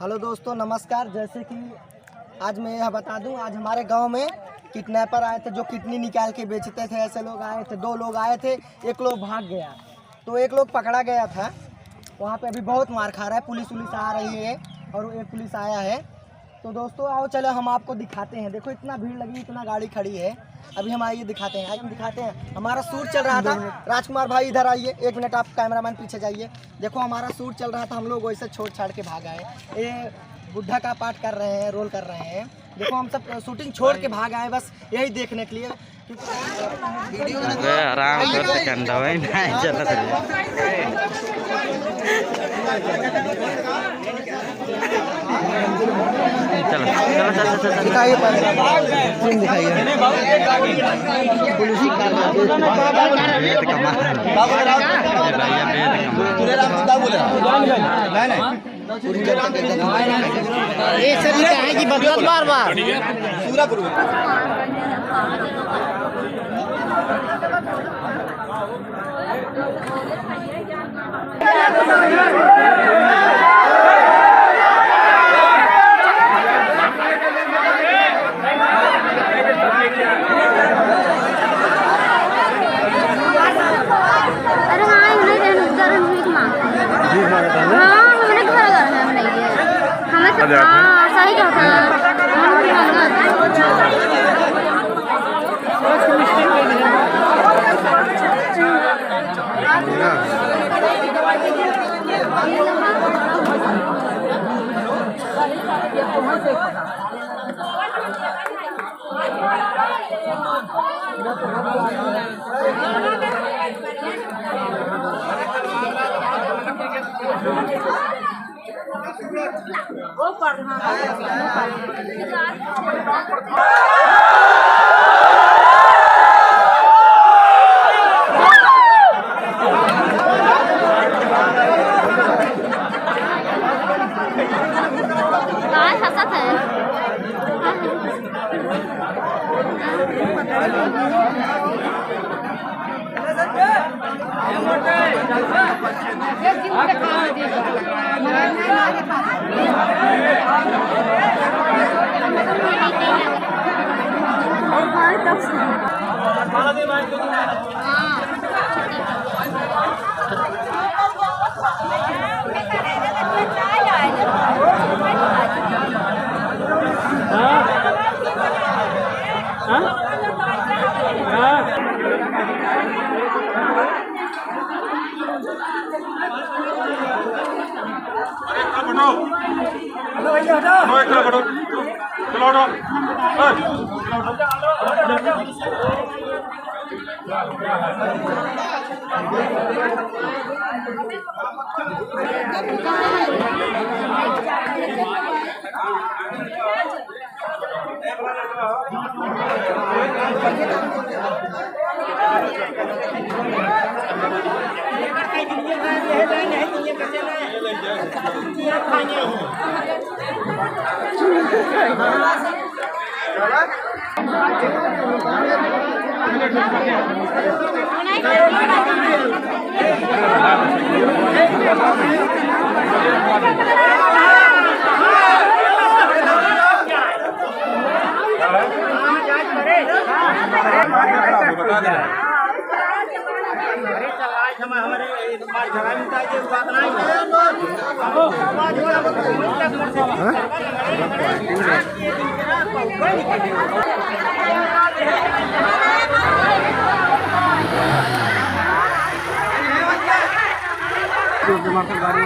Hello दोस्तों, नमस्कार। जैसे कि आज मैं यह बता दूं, आज हमारे गांव में किडनैपर आए थे जो किडनी निकाल के बेचते थे। ऐसे लोग आए थे, 2 लोग आए थे, एक लोग भाग गया, तो एक लोग पकड़ा गया था। वहां पे अभी बहुत मार खा रहा है, पुलिस आ रही है और एक पुलिस आया है। तो दोस्तों आओ चलो हम आपको दिखाते हैं। देखो इतना भीड़ लगी, इतना गाड़ी खड़ी है। अभी हम आइए दिखाते हैं, हम दिखाते हैं। हमारा शूट चल रहा था। राजकुमार भाई इधर आइए, 1 मिनट, आप कैमरामैन पीछे जाइए। देखो हमारा शूट चल रहा था, हम लोग वैसे छोड़ छाड़ के भाग आए। ये बुढ़ा का पाठ कर रहे हैं, रोल कर रहे हैं। देखो हम सब शूटिंग छोड़ के भाग आए बस यही देखने के लिए। आराम से कंधा है नहीं चला चलो चलो चलो चलो दिखाइए, फिल्म दिखाइए। पुलिस बार बार सही कहता है। वो पढ़ हंसत है। गाड़ी